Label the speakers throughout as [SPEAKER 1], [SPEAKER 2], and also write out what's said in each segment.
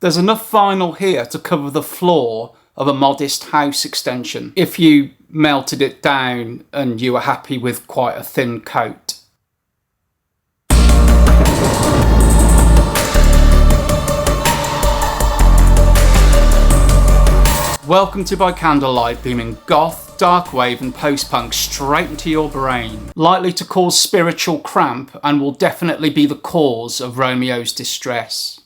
[SPEAKER 1] There's enough vinyl here to cover the floor of a modest house extension if you melted it down and you were happy with quite a thin coat. Welcome to By Candlelight, beaming goth, dark wave and post-punk straight into your brain. Likely to cause spiritual cramp and will definitely be the cause of Romeo's distress.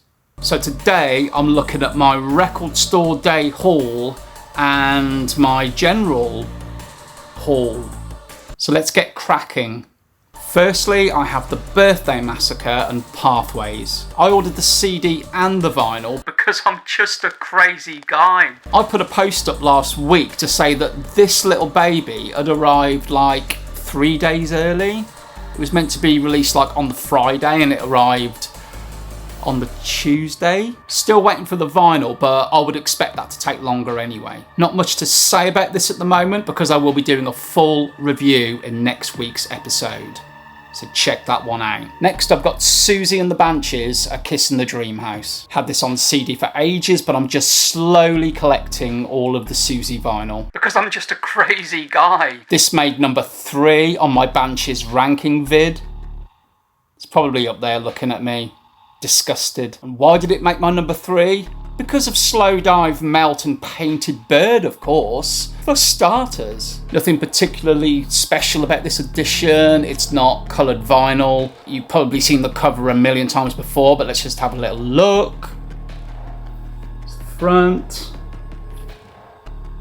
[SPEAKER 1] So today I'm looking at my record store day haul and my general haul. So let's get cracking. Firstly, I have The Birthday Massacre and Pathways. I ordered the CD and the vinyl because I'm just a crazy guy. I put a post up last week to say that this little baby had arrived like 3 days early. It was meant to be released like on the Friday and it arrived on the Tuesday. Still waiting for the vinyl, but I would expect that to take longer anyway. Not much to say about this at the moment because I will be doing a full review in next week's episode. So check that one out. Next I've got Susie and the Banshees, A Kiss in the Dream House. Had this on CD for ages, but I'm just slowly collecting all of the Susie vinyl because I'm just a crazy guy. This made number 3 on my Banshees ranking vid. It's probably up there looking at me, disgusted. And why did it make my number 3? Because of Slowdive, Melt and Painted Bird, of course. For starters. Nothing particularly special about this edition. It's not coloured vinyl. You've probably seen the cover a million times before, but let's just have a little look. It's the front.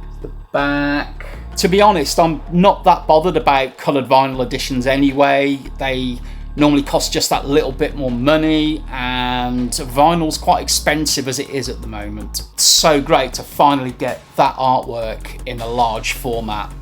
[SPEAKER 1] It's the back. To be honest, I'm not that bothered about coloured vinyl editions anyway. They normally cost just that little bit more money, and vinyl's quite expensive as it is at the moment. It's so great to finally get that artwork in a large format.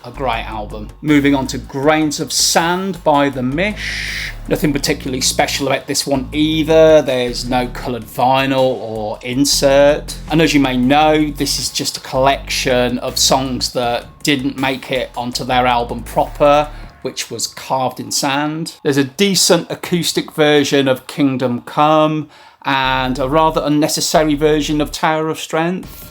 [SPEAKER 1] A great album. Moving on to Grains of Sand by The Mish. Nothing particularly special about this one either. There's no coloured vinyl or insert. And as you may know, this is just a collection of songs that didn't make it onto their album proper, which was Carved in Sand. There's a decent acoustic version of Kingdom Come and a rather unnecessary version of Tower of Strength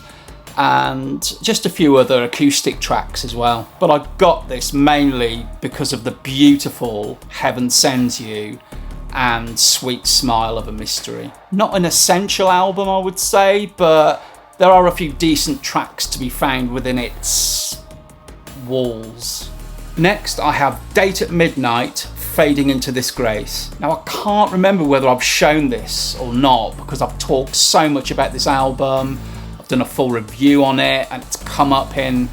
[SPEAKER 1] and just a few other acoustic tracks as well. But I got this mainly because of the beautiful Heaven Sends You and Sweet Smile of a Mystery. Not an essential album, I would say, but there are a few decent tracks to be found within its walls. Next, I have Date at Midnight, Fading into Disgrace. Now, I can't remember whether I've shown this or not because I've talked so much about this album. I've done a full review on it and it's come up in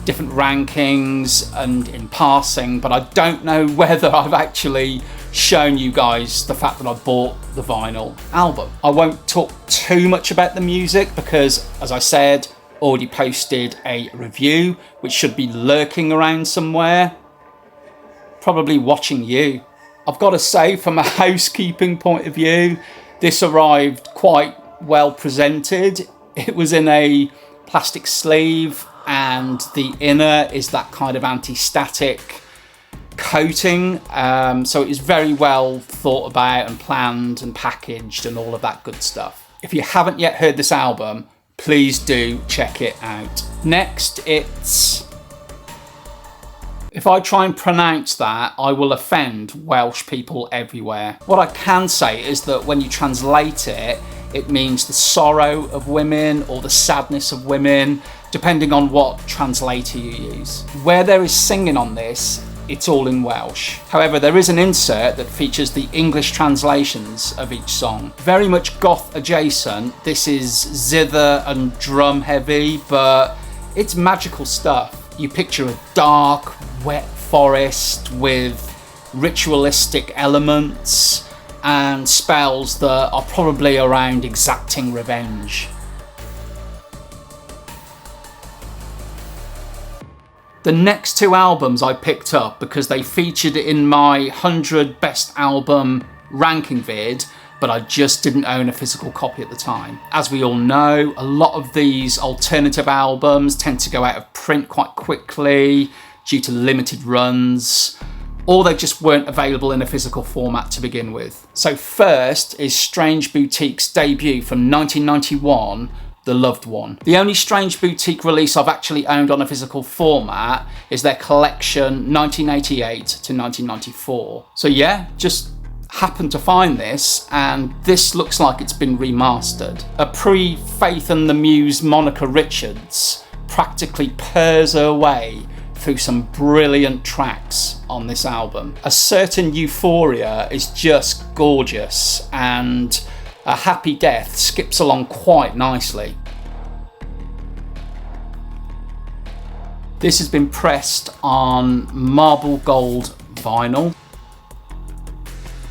[SPEAKER 1] different rankings and in passing, but I don't know whether I've actually shown you guys the fact that I bought the vinyl album. I won't talk too much about the music because, as I said, already posted a review which should be lurking around somewhere, probably watching you. I've got to say, from a housekeeping point of view, this arrived quite well presented. It was in a plastic sleeve and the inner is that kind of anti-static coating, so it is very well thought about and planned and packaged and all of that good stuff. If you haven't yet heard this album, please do check it out. Next, it's... if I try and pronounce that, I will offend Welsh people everywhere. What I can say is that when you translate it, it means the sorrow of women or the sadness of women, depending on what translator you use. Where there is singing on this, it's all in Welsh. However, there is an insert that features the English translations of each song. Very much goth adjacent. This is zither and drum heavy, but it's magical stuff. You picture a dark, wet forest with ritualistic elements and spells that are probably around exacting revenge. The next 2 albums I picked up because they featured in my 100 best album ranking vid, but I just didn't own a physical copy at the time. As we all know, a lot of these alternative albums tend to go out of print quite quickly due to limited runs. or they just weren't available in a physical format to begin with. So first is Strange Boutique's debut from 1991, The Loved One. The only Strange Boutique release I've actually owned on a physical format is their collection 1988 to 1994. So yeah, just happened to find this, and this looks like it's been remastered. A pre-Faith and the Muse Monica Richards practically purrs her way through some brilliant tracks on this album. A Certain Euphoria is just gorgeous, and A Happy Death skips along quite nicely. This has been pressed on marble gold vinyl.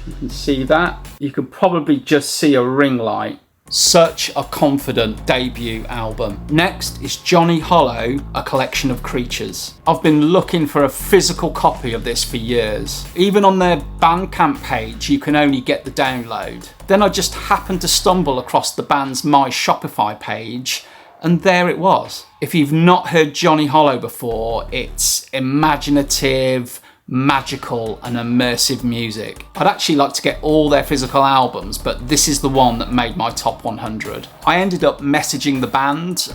[SPEAKER 1] You can see that. You could probably just see a ring light. Such a confident debut album. Next is Johnny Hollow, A Collection of Creatures. I've been looking for a physical copy of this for years. Even on their Bandcamp page, you can only get the download. Then I just happened to stumble across the band's My Shopify page, and there it was. If you've not heard Johnny Hollow before, it's imaginative, magical and immersive music. I'd actually like to get all their physical albums, but this is the one that made my top 100. I ended up messaging the band,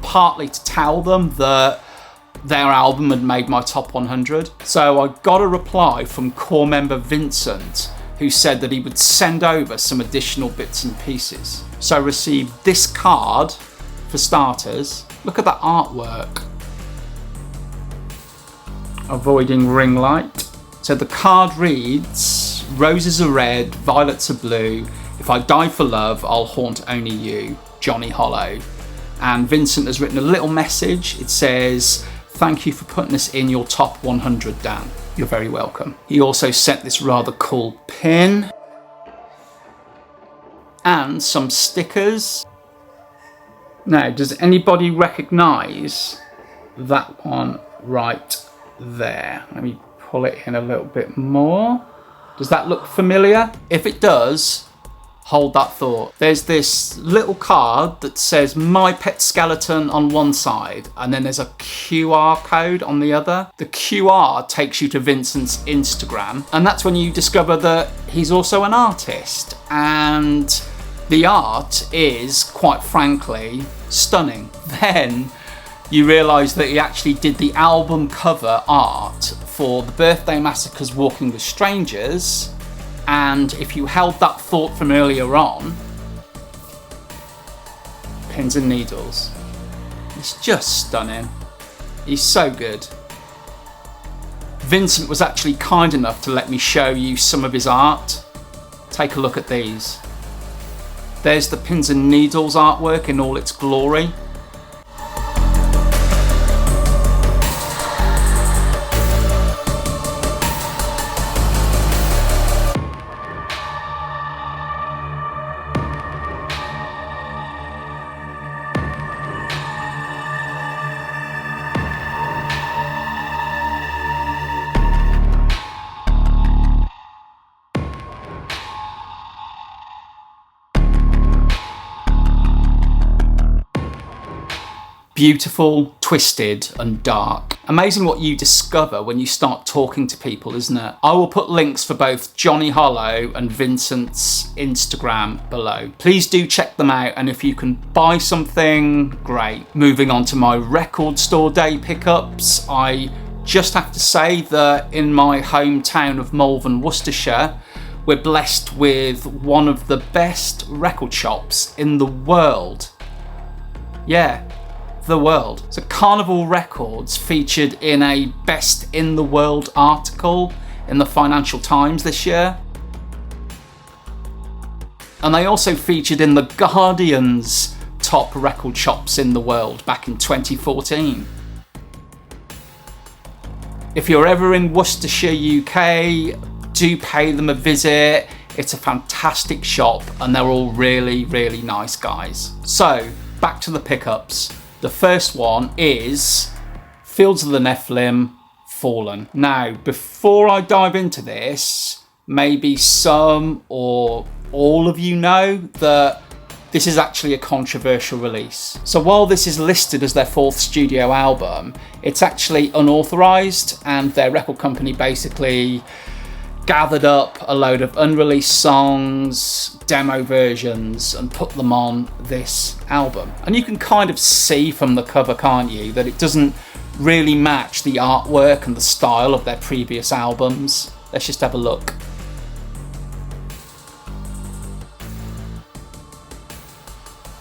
[SPEAKER 1] partly to tell them that their album had made my top 100. So I got a reply from core member Vincent, who said that he would send over some additional bits and pieces. So I received this card for starters. Look at that artwork. Avoiding ring light. So the card reads, roses are red, violets are blue. If I die for love, I'll haunt only you, Johnny Hollow. And Vincent has written a little message. It says, thank you for putting us in your top 100, Dan. You're very welcome. He also sent this rather cool pin and some stickers. Now, does anybody recognize that one right there? Let me pull it in a little bit more. Does that look familiar? If it does, hold that thought. There's this little card that says My Pet Skeleton on one side, and then there's a QR code on the other. The QR takes you to Vincent's Instagram, and that's when you discover that he's also an artist, and the art is, quite frankly, stunning. Then you realise that he actually did the album cover art for the Birthday Massacre's Walking with Strangers, and if you held that thought from earlier on, pins and needles. It's just stunning. He's so good. Vincent was actually kind enough to let me show you some of his art. Take a look at these. There's the pins and needles artwork in all its glory. Beautiful, twisted and dark. Amazing what you discover when you start talking to people, isn't it? I will put links for both Johnny Hollow and Vincent's Instagram below. Please do check them out, and if you can buy something, great. Moving on to my record store day pickups, I just have to say that in my hometown of Malvern, Worcestershire, we're blessed with one of the best record shops in the world. Yeah. The world. So Carnival Records featured in a Best in the World article in the Financial Times this year. And they also featured in the Guardian's top record shops in the world back in 2014. If you're ever in Worcestershire, UK, do pay them a visit. It's a fantastic shop and they're all really, really nice guys. So back to the pickups. The first one is Fields of the Nephilim, Fallen. Now, before I dive into this, maybe some or all of you know that this is actually a controversial release. So while this is listed as their 4th studio album, it's actually unauthorized, and their record company basically gathered up a load of unreleased songs, demo versions, and put them on this album. And you can kind of see from the cover, can't you, that it doesn't really match the artwork and the style of their previous albums. Let's just have a look.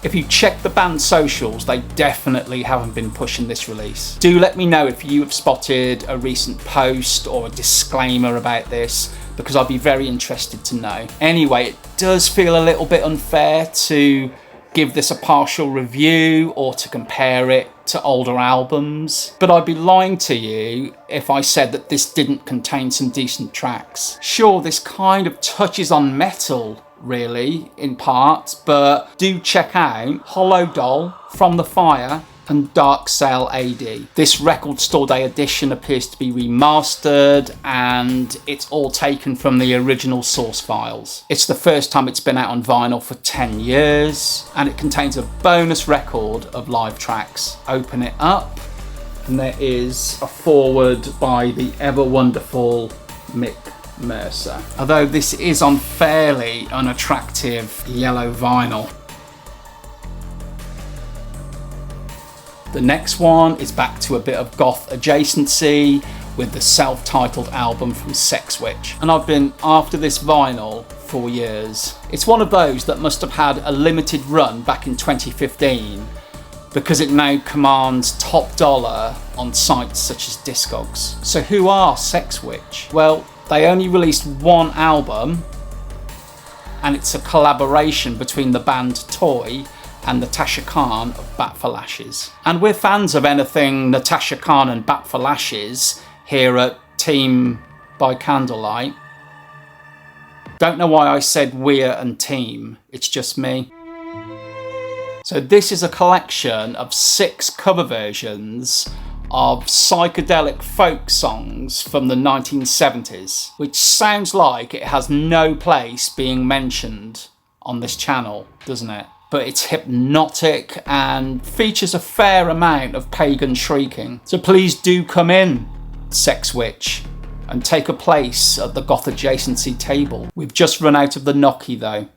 [SPEAKER 1] If you check the band's socials, they definitely haven't been pushing this release. Do let me know if you have spotted a recent post or a disclaimer about this, because I'd be very interested to know. Anyway, it does feel a little bit unfair to give this a partial review or to compare it to older albums, but I'd be lying to you if I said that this didn't contain some decent tracks. Sure, this kind of touches on metal, really, in part, but do check out Hollow Doll, From the Fire, and Dark Sail AD. This Record Store Day edition appears to be remastered, and it's all taken from the original source files. It's the first time it's been out on vinyl for 10 years, and it contains a bonus record of live tracks. Open it up, and there is a foreword by the ever wonderful Mick Mercer. Although this is on fairly unattractive yellow vinyl. The next one is back to a bit of goth adjacency with the self-titled album from Sex Witch. And I've been after this vinyl for years. It's one of those that must have had a limited run back in 2015 because it now commands top dollar on sites such as Discogs. So who are Sex Witch? Well, they only released one album, and it's a collaboration between the band Toy and Natasha Khan of Bat for Lashes. And we're fans of anything Natasha Khan and Bat for Lashes here at Team by Candlelight. Don't know why I said we're and team, it's just me. So this is a collection of 6 cover versions of psychedelic folk songs from the 1970s, which sounds like it has no place being mentioned on this channel, doesn't it? But it's hypnotic and features a fair amount of pagan shrieking. So please do come in, Sex Witch, and take a place at the goth adjacency table. We've just run out of the gnocchi though.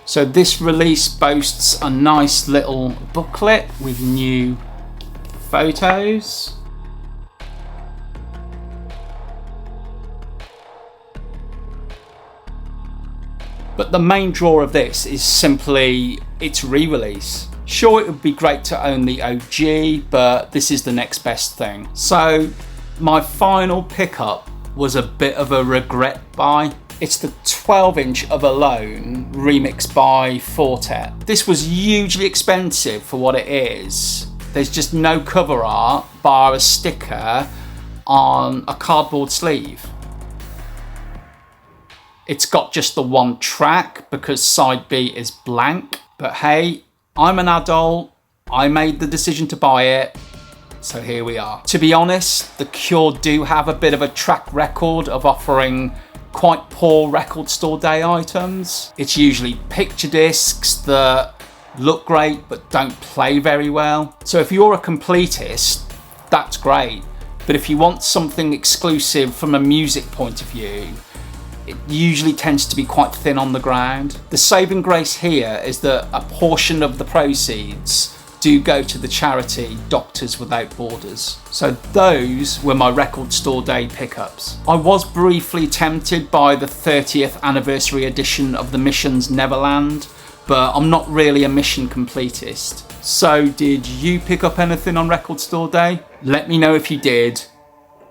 [SPEAKER 1] So this release boasts a nice little booklet with new photos. But the main draw of this is simply its re-release. Sure, it would be great to own the OG, but this is the next best thing. So my final pickup was a bit of a regret buy. It's the 12-inch of Alone remixed by Fortet. This was hugely expensive for what it is. There's just no cover art bar a sticker on a cardboard sleeve. It's got just the one track because side B is blank. But hey, I'm an adult. I made the decision to buy it. So here we are. To be honest, The Cure do have a bit of a track record of offering quite poor Record Store Day items. It's usually picture discs that look great but don't play very well. So if you're a completist, that's great. But if you want something exclusive from a music point of view, it usually tends to be quite thin on the ground. The saving grace here is that a portion of the proceeds do go to the charity Doctors Without Borders. So those were my Record Store Day pickups. I was briefly tempted by the 30th anniversary edition of The Mission's Neverland, but I'm not really a Mission completist. So did you pick up anything on Record Store Day? Let me know if you did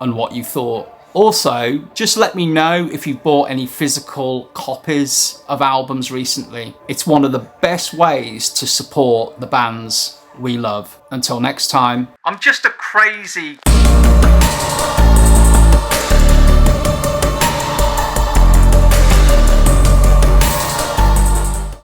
[SPEAKER 1] and what you thought. Also, just let me know if you've bought any physical copies of albums recently. It's one of the best ways to support the bands we love. Until next time, I'm just a crazy